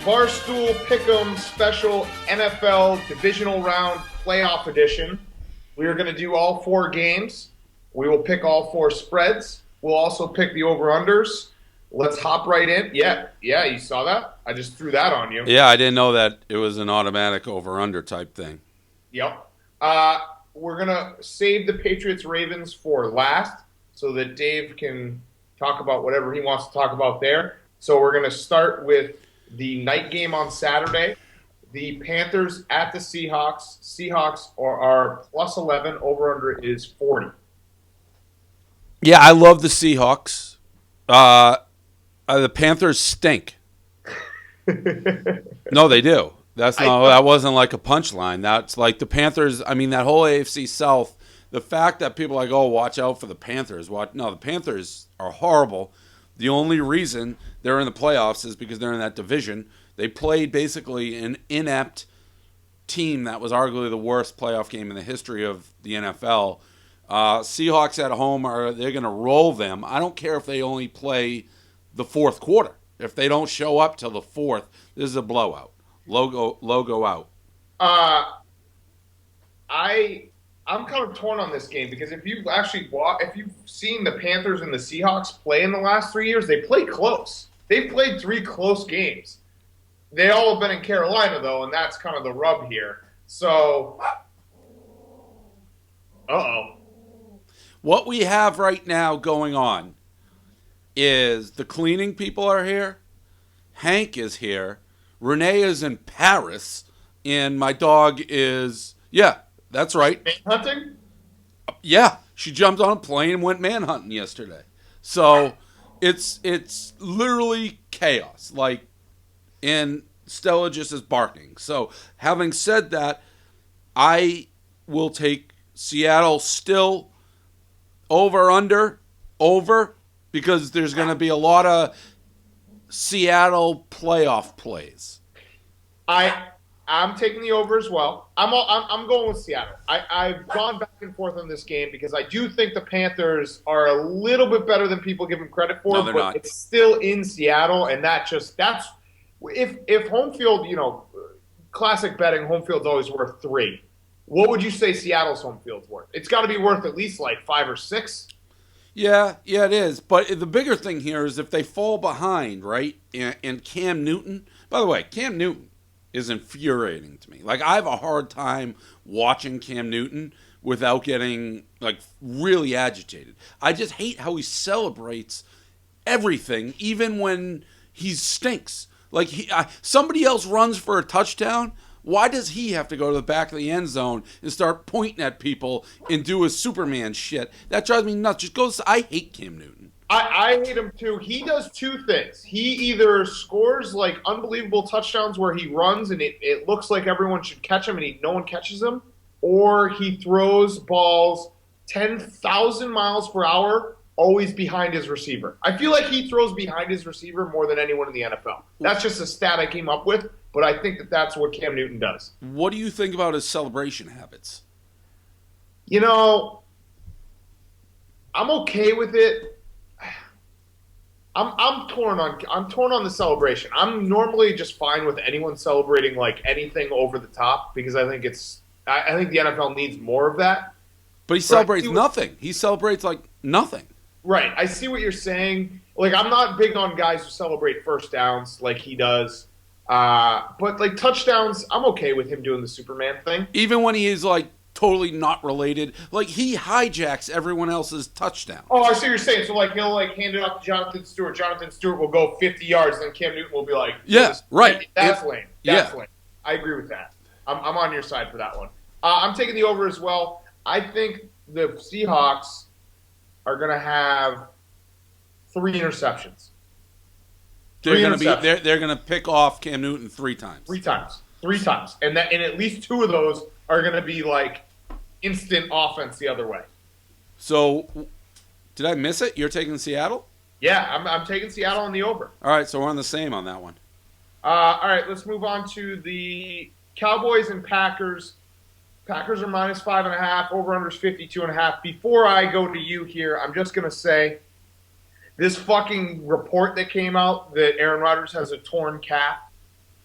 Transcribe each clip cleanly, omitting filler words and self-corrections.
Barstool Pick'em Special NFL Divisional Round Playoff Edition. We are going to do all 4 games. We will pick all 4 spreads. We'll also pick the over-unders. Let's hop right in. Yeah, you saw that? I just threw that on you. Yeah, I didn't know that it was an automatic over-under type thing. Yep. We're going to save the Patriots-Ravens for last so that Dave can talk about whatever he wants to talk about there. So we're going to start with the night game on Saturday. The Panthers at the Seahawks. Seahawks are plus 11. Over-under is 40. Yeah, I love the Seahawks. The Panthers stink. No, they do. That wasn't like a punchline. That's like the Panthers. I mean, that whole AFC South. The fact that people are like, oh, watch out for the Panthers. No, the Panthers are horrible. The only reason they're in the playoffs is because they're in that division. They played basically an inept team that was arguably the worst playoff game in the history of the NFL. Seahawks at home they're going to roll them. I don't care if they only play the fourth quarter. If they don't show up till the fourth, this is a blowout. Logo out. I'm kind of torn on this game because if you've seen the Panthers and the Seahawks play in the last 3 years, they play close. They've played 3 close games. They all have been in Carolina, though, and that's kind of the rub here. So, what we have right now going on is the cleaning people are here. Hank is here. Renee is in Paris. And my dog is, yeah, that's right. Manhunting? Yeah, she jumped on a plane and went manhunting yesterday. So it's literally chaos. And Stella just is barking. So having said that, I will take Seattle still over, because there's going to be a lot of Seattle playoff plays. I'm taking the over as well. I'm going with Seattle. I've gone back and forth on this game because I do think the Panthers are a little bit better than people give them credit for, but not. It's still in Seattle, and that's if home field, classic betting, home field's always worth 3. What would you say Seattle's home field's worth? It's got to be worth at least like 5 or 6. Yeah, it is. But the bigger thing here is if they fall behind, right? And Cam Newton, by the way, Cam Newton is infuriating to me. Like, I have a hard time watching Cam Newton without getting really agitated. I just hate how he celebrates everything, even when he stinks. Like, somebody else runs for a touchdown. Why does he have to go to the back of the end zone and start pointing at people and do his Superman shit? That drives me nuts. I hate Cam Newton. I hate him too. He does 2 things. He either scores unbelievable touchdowns where he runs and it looks like everyone should catch him and no one catches him, or he throws balls 10,000 miles per hour always behind his receiver. I feel like he throws behind his receiver more than anyone in the NFL. That's just a stat I came up with, but I think that's what Cam Newton does. What do you think about his celebration habits? I'm okay with it. I'm torn on the celebration. I'm normally just fine with anyone celebrating anything over the top because I think the NFL needs more of that. But he celebrates nothing. He celebrates nothing. Right. I see what you're saying. I'm not big on guys who celebrate first downs like he does. But touchdowns, I'm okay with him doing the Superman thing. Even when he is totally not related. He hijacks everyone else's touchdown. Oh, I see what you're saying. So he'll hand it off to Jonathan Stewart. Jonathan Stewart will go 50 yards, and then Cam Newton will be like, yeah, right. That's lame. That's lame. I agree with that. I'm on your side for that one. I'm taking the over as well. I think the Seahawks are going to have 3 interceptions. They're going to pick off Cam Newton 3 times. 3 times. And at least 2 of those are going to be instant offense the other way. So, did I miss it? You're taking Seattle? Yeah, I'm taking Seattle on the over. All right, so we're on the same on that one. All right, let's move on to the Cowboys and Packers. Packers are minus 5.5. Over-under is 52.5. Before I go to you here, I'm just going to say this fucking report that came out that Aaron Rodgers has a torn calf.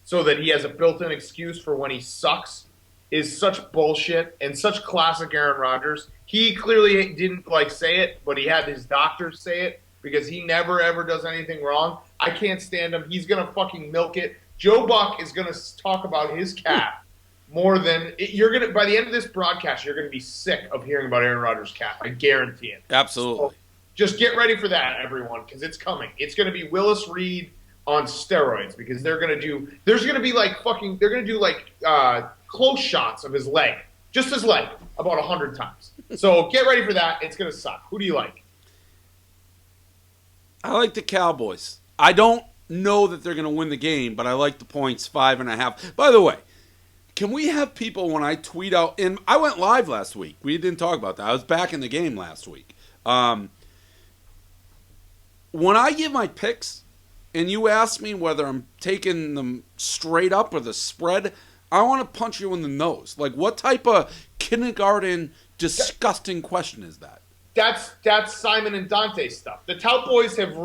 so that he has a built-in excuse for when he sucks is such bullshit and such classic Aaron Rodgers. He clearly didn't say it, but he had his doctors say it because he never ever does anything wrong. I can't stand him. He's gonna fucking milk it. Joe Buck is gonna talk about his cap more than you're gonna. By the end of this broadcast, you're gonna be sick of hearing about Aaron Rodgers' cap. I guarantee it. Absolutely. So just get ready for that, everyone, because it's coming. It's gonna be Willis Reed on steroids because they're gonna do. There's gonna be they're gonna do close shots of his leg, just his leg, about 100 times. So get ready for that. It's gonna suck. Who do you like? I like the Cowboys. I don't know that they're going to win the game, but I like the points 5.5. By the way, can we have people when I tweet out, and I went live last week. We didn't talk about that. I was back in the game last week. When I give my picks, and you ask me whether I'm taking them straight up or the spread, I want to punch you in the nose. What type of kindergarten disgusting question is that? That's Simon and Dante stuff. The Tout Boys have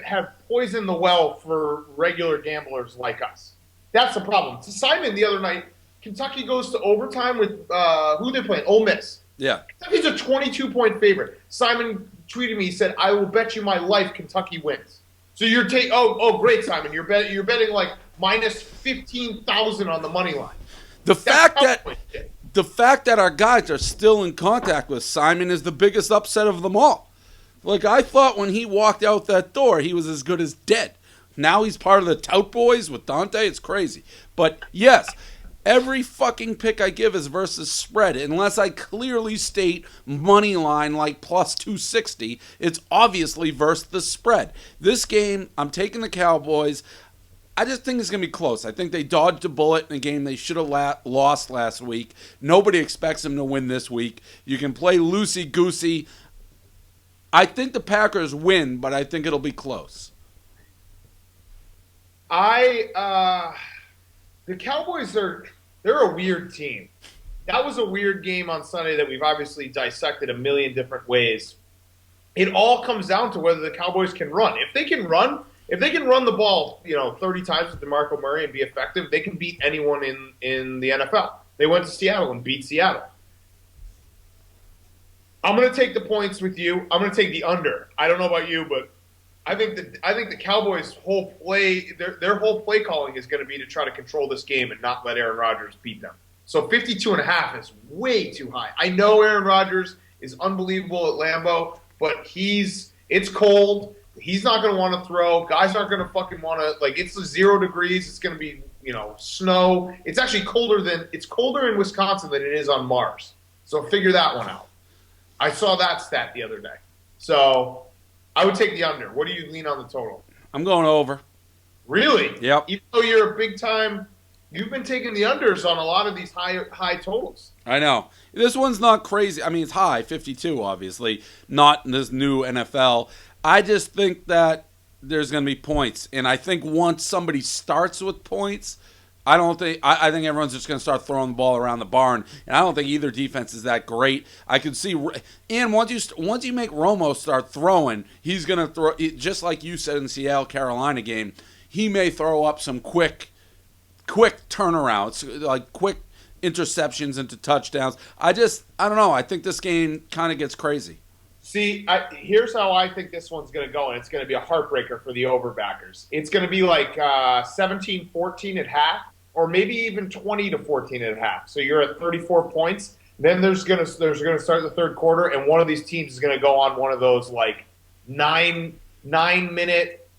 have poisoned the well for regular gamblers like us. That's the problem. To Simon the other night, Kentucky goes to overtime with who they playing? Ole Miss. Yeah. Kentucky's a 22-point favorite. Simon tweeted me. He said, "I will bet you my life Kentucky wins." So you're taking. Oh, great, Simon. You're betting minus 15,000 on the money line. The fact that our guys are still in contact with Simon is the biggest upset of them all. I thought when he walked out that door, he was as good as dead. Now he's part of the Tout Boys with Dante. It's crazy. But yes, every fucking pick I give is versus spread. Unless I clearly state money line plus 260, it's obviously versus the spread. This game, I'm taking the Cowboys. I just think it's going to be close. I think they dodged a bullet in a game they should have lost last week. Nobody expects them to win this week. You can play loosey-goosey. I think the Packers win, but I think it'll be close. The Cowboys they're a weird team. That was a weird game on Sunday that we've obviously dissected a million different ways. It all comes down to whether the Cowboys can run. If they can run the ball, 30 times with DeMarco Murray and be effective, they can beat anyone in the NFL. They went to Seattle and beat Seattle. I'm going to take the points with you. I'm going to take the under. I don't know about you, but I think the Cowboys' whole play, their whole play calling is going to be to try to control this game and not let Aaron Rodgers beat them. So 52.5 is way too high. I know Aaron Rodgers is unbelievable at Lambeau, but it's cold. He's not going to want to throw. Guys aren't going to fucking want to, it's 0 degrees. It's going to be, snow. It's actually colder in Wisconsin than it is on Mars. So figure that one out. I saw that stat the other day. So I would take the under. What do you lean on the total? I'm going over. Really? Yep. Even though you're a big time, you've been taking the unders on a lot of these high totals. I know. This one's not crazy. I mean, it's high, 52, obviously. Not in this new NFL. I just think that there's going to be points. And I think once somebody starts with points, I think everyone's just going to start throwing the ball around the barn. And I don't think either defense is that great. I could see, and once you make Romo start throwing, he's going to throw, just like you said in the Seattle-Carolina game, he may throw up some quick turnarounds, quick interceptions into touchdowns. I don't know. I think this game kind of gets crazy. See, here's how I think this one's going to go, and it's going to be a heartbreaker for the overbackers. It's going to be 17-14 at half, or maybe even 20-14 at half. So you're at 34 points. Then there's going to start the third quarter, and one of these teams is going to go on one of those 9-minute,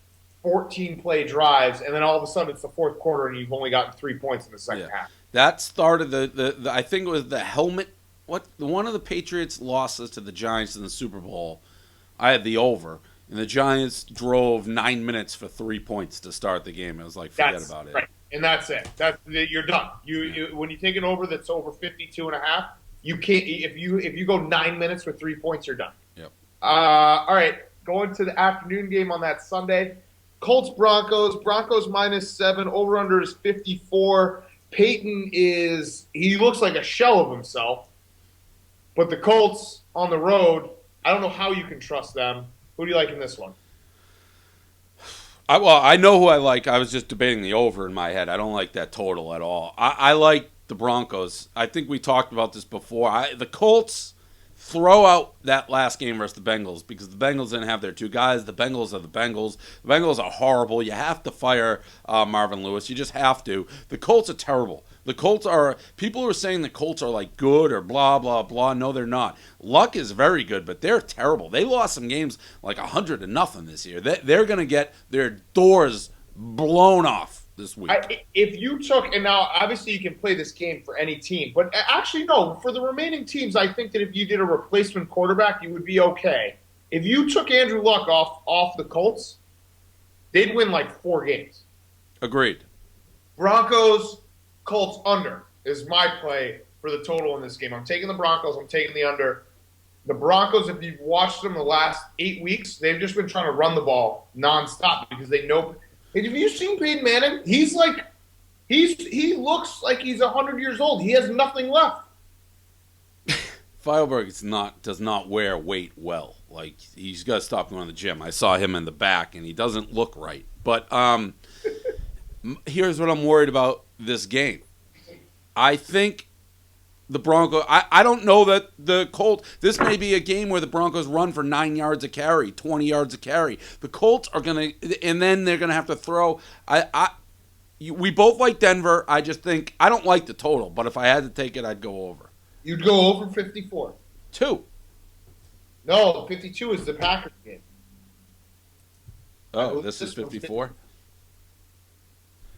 14-play drives, and then all of a sudden it's the fourth quarter, and you've only gotten 3 points in the second half. That started the I think it was the helmet. One of the Patriots losses to the Giants in the Super Bowl, I had the over, and the Giants drove 9 minutes for 3 points to start the game. I was like, forget about it. Right, and that's it. You're done. You when you take an over that's over 52.5, you can't. If you go 9 minutes with 3 points, you're done. Yep. All right, going to the afternoon game on that Sunday. Colts Broncos -7. Over under is 54. Peyton he looks like a shell of himself. But the Colts on the road, I don't know how you can trust them. Who do you like in this one? I know who I like. I was just debating the over in my head. I don't like that total at all. I like the Broncos. I think we talked about this before. The Colts throw out that last game versus the Bengals because the Bengals didn't have their two guys. The Bengals are the Bengals. The Bengals are horrible. You have to fire Marvin Lewis. You just have to. The Colts are terrible. The Colts are, people who are saying the Colts are like good or blah, blah, blah. No, they're not. Luck is very good, but they're terrible. They lost some games like 100-0 this year. They're going to get their doors blown off this week. If you took, and now obviously you can play this game for any team, but actually no, for the remaining teams, I think that if you did a replacement quarterback, you would be okay. If you took Andrew Luck off the Colts, they'd win like 4 games. Agreed. Broncos, Colts under is my play for the total in this game. I'm taking the Broncos. I'm taking the under. The Broncos, if you've watched them the last 8 weeks, they've just been trying to run the ball nonstop because they know. Have you seen Peyton Manning? He looks like he's 100 years old. He has nothing left. Feilberg does not wear weight well. Like, he's got to stop going to the gym. I saw him in the back, and he doesn't look right. But here's what I'm worried about this game. I think the Broncos, I don't know that the Colts, this may be a game where the Broncos run for 9 yards a carry, 20 yards a carry. The Colts are going to, and then they're going to have to throw. We both like Denver. I just think, I don't like the total, but if I had to take it, I'd go over. You'd go over 54. 2. No, 52 is the Packers game. Oh, this is 54?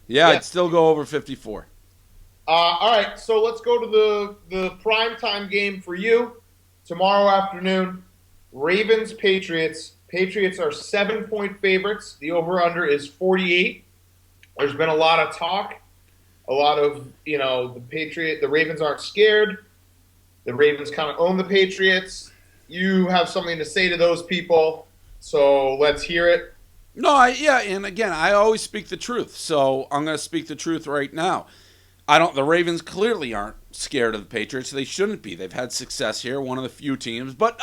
Yeah, I'd still go over 54. All right, so let's go to the primetime game for you tomorrow afternoon. Ravens-Patriots. Patriots are 7-point favorites. The over-under is 48. There's been a lot of talk. A lot of, the Ravens aren't scared. The Ravens kind of own the Patriots. You have something to say to those people, so let's hear it. No, and again, I always speak the truth, so I'm going to speak the truth right now. The Ravens clearly aren't scared of the Patriots. They shouldn't be. They've had success here, one of the few teams. But,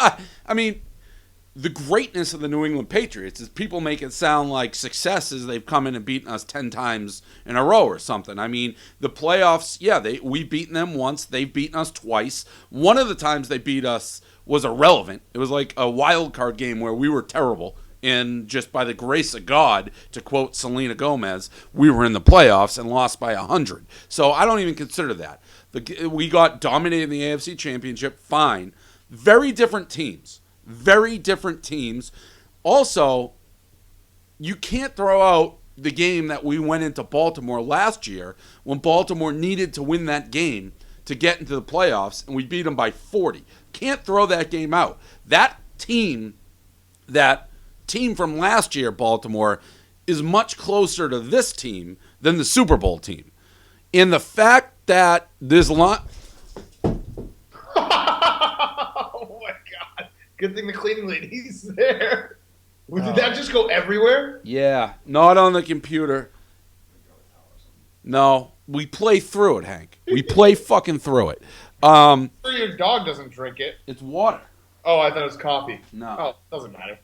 the greatness of the New England Patriots is people make it sound like success is they've come in and beaten us 10 times in a row or something. The playoffs, we've beaten them once. They've beaten us twice. One of the times they beat us was irrelevant. It was like a wild card game where we were terrible. And just by the grace of God, to quote Selena Gomez, we were in the playoffs and lost by 100. So I don't even consider that. We got dominated in the AFC Championship, fine. Very different teams. Very different teams. Also, you can't throw out the game that we went into Baltimore last year when Baltimore needed to win that game to get into the playoffs, and we beat them by 40. Can't throw that game out. That team from last year, Baltimore, is much closer to this team than the Super Bowl team. In the fact that there's a lot... Oh, my God. Good thing the cleaning lady's there. Did that just go everywhere? Yeah, not on the computer. No, we play through it, Hank. We play fucking through it. Sure your dog doesn't drink it. It's water. Oh, I thought it was coffee. No. Oh, doesn't matter.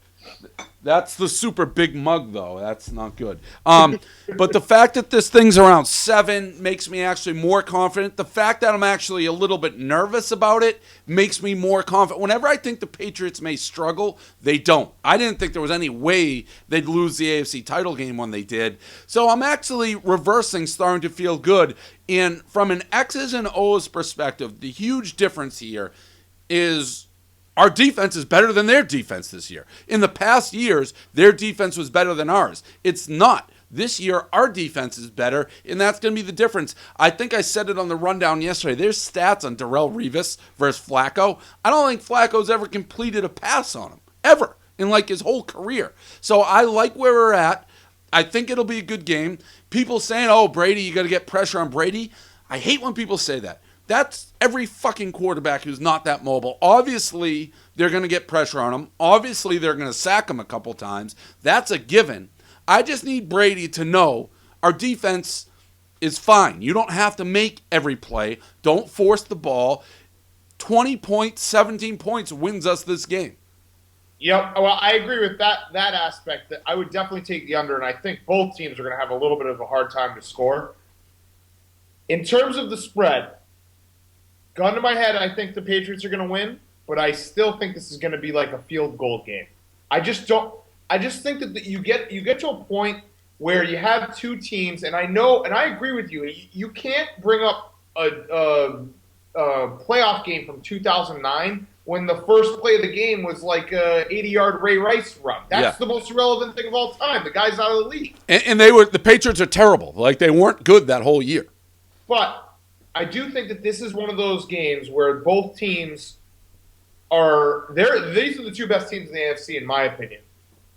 That's the super big mug, though. That's not good. But the fact that this thing's around 7 makes me actually more confident. The fact that I'm actually a little bit nervous about it makes me more confident. Whenever I think the Patriots may struggle, they don't. I didn't think there was any way they'd lose the AFC title game when they did. So I'm actually reversing, starting to feel good. And from an X's and O's perspective, the huge difference here is... our defense is better than their defense this year. In the past years, their defense was better than ours. It's not. This year, our defense is better, and that's going to be the difference. I think I said it on the rundown yesterday. There's stats on Darrelle Revis versus Flacco. I don't think Flacco's ever completed a pass on him, ever, in like his whole career. So I like where we're at. I think it'll be a good game. People saying, oh, Brady, you got to get pressure on Brady. I hate when people say that. That's every fucking quarterback who's not that mobile. Obviously, they're going to get pressure on him. Obviously, they're going to sack him a couple times. That's a given. I just need Brady to know our defense is fine. You don't have to make every play. Don't force the ball. 20 points, 17 points wins us this game. Yep. Well, I agree with that aspect. That I would definitely take the under, and I think both teams are going to have a little bit of a hard time to score. In terms of the spread, gun to my head, I think the Patriots are going to win, but I still think this is going to be like a field goal game. I just don't. I just think that you get to a point where you have two teams, and I know, and I agree with you. You can't bring up a playoff game from 2009 when the first play of the game was like a 80-yard Ray Rice run. That's the most irrelevant thing of all time. The guy's out of the league. And the Patriots are terrible. Like, they weren't good that whole year. But I do think that this is one of those games where both teams are there. These are the two best teams in the AFC, in my opinion.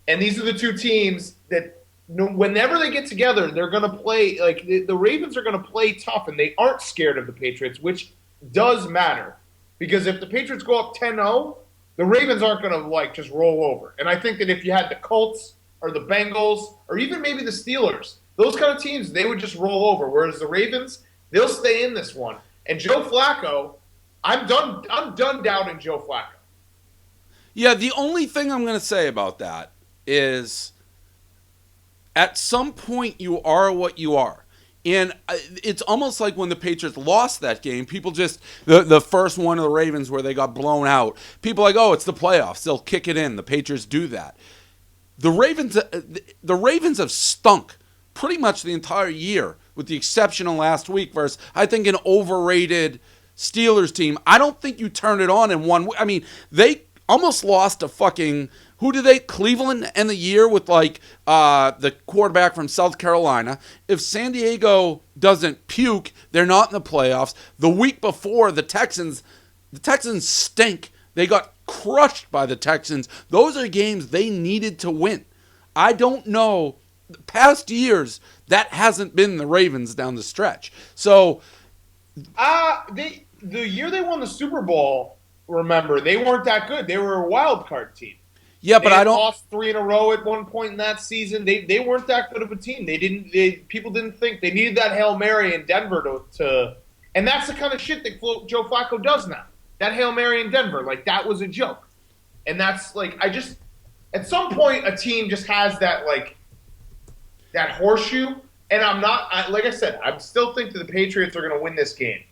And these are the two teams that whenever they get together, they're going to play, like the Ravens are going to play tough, and they aren't scared of the Patriots, which does matter. Because if the Patriots go up 10-0, the Ravens aren't going to like just roll over. And I think that if you had the Colts or the Bengals or even maybe the Steelers, those kind of teams, they would just roll over. Whereas the Ravens, they'll stay in this one. And Joe Flacco, I'm done doubting Joe Flacco. Yeah, the only thing I'm going to say about that is at some point you are what you are. And it's almost like when the Patriots lost that game, people just, the first one of the Ravens where they got blown out, people are like, oh, it's the playoffs. They'll kick it in. The Patriots do that. The Ravens have stunk pretty much the entire year, with the exception of last week versus, I think, an overrated Steelers team. I don't think you turn it on in one week. I mean, they almost lost to fucking, who did they? Cleveland end the year with like the quarterback from South Carolina. If San Diego doesn't puke, they're not in the playoffs. The week before, the Texans stink. They got crushed by the Texans. Those are games they needed to win. I don't know. Past years, that hasn't been the Ravens down the stretch. So, the year they won the Super Bowl, remember, they weren't that good. They were a wild card team. Yeah, but I don't. They lost 3 in a row at one point in that season. They weren't that good of a team. People didn't think they needed that Hail Mary in Denver to and that's the kind of shit that Joe Flacco does now. That Hail Mary in Denver, like that was a joke. And that's like at some point a team just has that like that horseshoe. And like I said, I still think that the Patriots are going to win this game.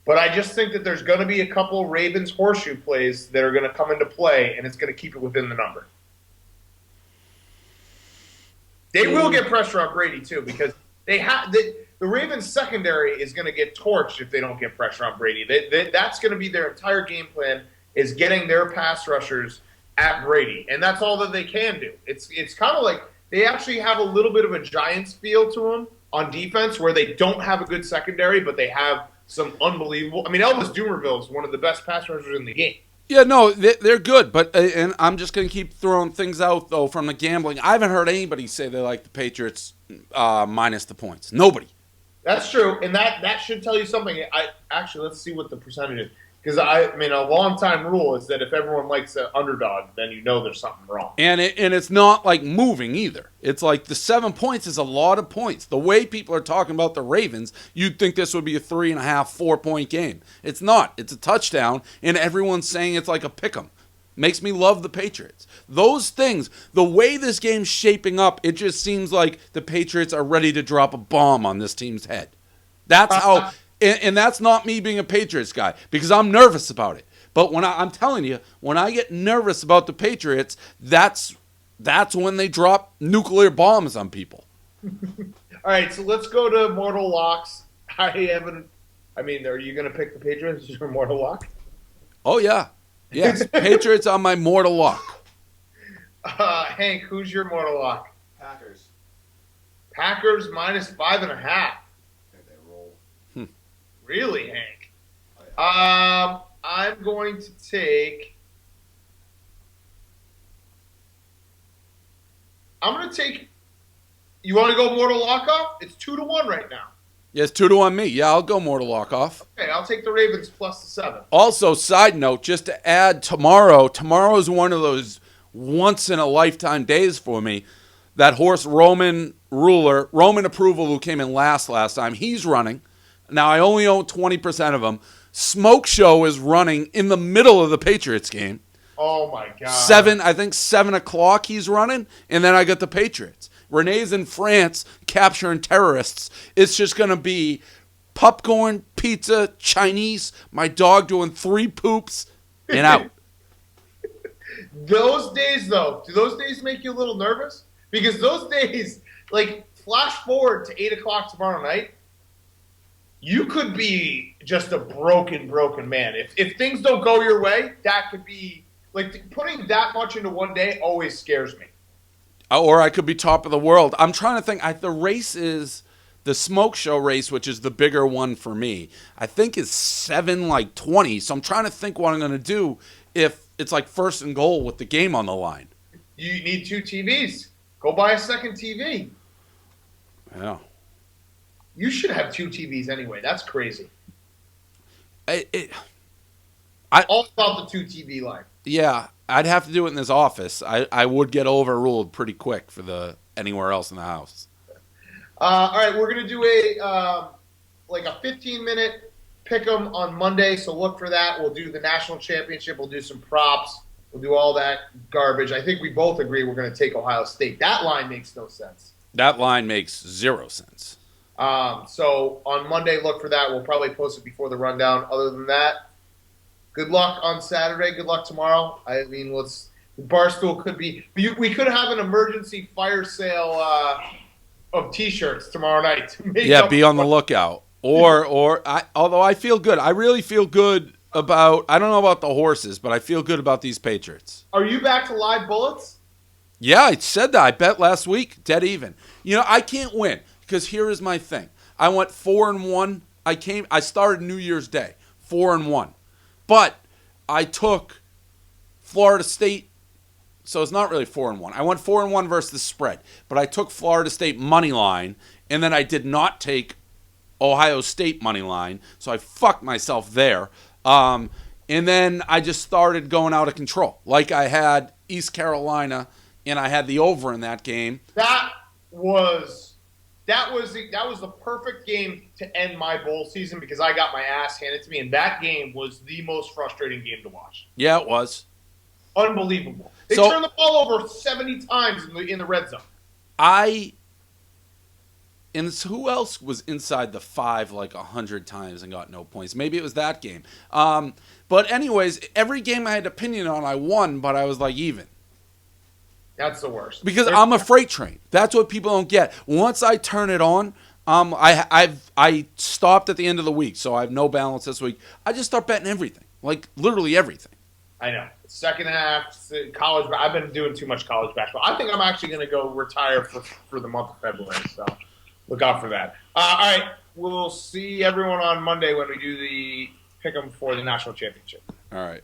But I just think that there's going to be a couple Ravens horseshoe plays that are going to come into play, and it's going to keep it within the number. They will get pressure on Brady, too, because the Ravens secondary is going to get torched if they don't get pressure on Brady. That's going to be their entire game plan, is getting their pass rushers at Brady. And that's all that they can do. It's kind of like they actually have a little bit of a Giants feel to them on defense, where they don't have a good secondary, but they have some unbelievable. I mean, Elvis Dumervil is one of the best pass rushers in the game. Yeah, no, they're good, but and I'm just going to keep throwing things out, though, from the gambling. I haven't heard anybody say they like the Patriots minus the points. Nobody. That's true, and that should tell you something. Let's see what the percentage is. Because, I mean, a long-time rule is that if everyone likes an underdog, then you know there's something wrong. And it's not, like, moving either. It's like the 7 points is a lot of points. The way people are talking about the Ravens, you'd think this would be a 3.5, 4-point game. It's not. It's a touchdown, and everyone's saying it's like a pick'em. Makes me love the Patriots. Those things, the way this game's shaping up, it just seems like the Patriots are ready to drop a bomb on this team's head. That's how... And that's not me being a Patriots guy, because I'm nervous about it. But I'm telling you, when I get nervous about the Patriots, that's when they drop nuclear bombs on people. All right, so let's go to Mortal Locks. Are you going to pick the Patriots as your Mortal Lock? Oh, yeah. Yes, Patriots on my Mortal Lock. Hank, who's your Mortal Lock? Packers. Packers minus 5.5. Really, Hank? Oh, yeah. I'm going to take. You want to go Mortal Lock off? It's 2-1 right now. Yes, 2-1 me. Yeah, I'll go Mortal Lock off. Okay, I'll take the Ravens plus the 7. Also, side note, just to add, tomorrow's one of those once-in-a-lifetime days for me. That horse Roman Approval, who came in last time, he's running. Now, I only own 20% of them. Smoke Show is running in the middle of the Patriots game. Oh my God. 7 o'clock he's running, and then I got the Patriots. Renee's in France capturing terrorists. It's just going to be popcorn, pizza, Chinese, my dog doing 3 poops, and out. Those days, though, do those days make you a little nervous? Because those days, like, flash forward to 8 o'clock tomorrow night, you could be just a broken man. If things don't go your way, that could be, like, putting that much into one day always scares me. Or I could be top of the world. I'm trying to think. The race is the smoke show race, which is the bigger one for me. I think is 7:20. So I'm trying to think what I'm going to do if it's like first and goal with the game on the line. You need 2 TVs. Go buy a second TV. Yeah. You should have 2 TVs anyway. That's crazy. All about the 2 TV line. Yeah, I'd have to do it in this office. I would get overruled pretty quick for the anywhere else in the house. All right, we're gonna do a 15-minute pick 'em on Monday, so look for that. We'll do the national championship. We'll do some props. We'll do all that garbage. I think we both agree we're gonna take Ohio State. That line makes no sense. That line makes 0 sense. So on Monday, look for that. We'll probably post it before the rundown. Other than that, good luck on Saturday. Good luck tomorrow. I mean, Barstool could be. We could have an emergency fire sale of T-shirts tomorrow night. Yeah, be on the lookout. Although I feel good. I really feel good about. I don't know about the horses, but I feel good about these Patriots. Are you back to live bullets? Yeah, I said that. I bet last week, dead even. I can't win because here is my thing. I went 4-1. I started New Year's Day 4-1. But I took Florida State, so it's not really 4-1. I went 4-1 versus the spread, but I took Florida State money line, and then I did not take Ohio State money line, so I fucked myself there. And then I just started going out of control, like I had East Carolina, and I had the over in that game. That was the perfect game to end my bowl season because I got my ass handed to me, and that game was the most frustrating game to watch. Yeah, it was. Unbelievable. They turned the ball over 70 times in the red zone. And who else was inside the 5 like 100 times and got no points? Maybe it was that game. But anyways, every game I had opinion on, I won, but I was like even. That's the worst. Because I'm a freight train. That's what people don't get. Once I turn it on, I stopped at the end of the week, so I have no balance this week. I just start betting everything, like literally everything. I know. Second half, college. I've been doing too much college basketball. I think I'm actually going to go retire for the month of February, so look out for that. All right, we'll see everyone on Monday when we do the pick 'em for the national championship. All right.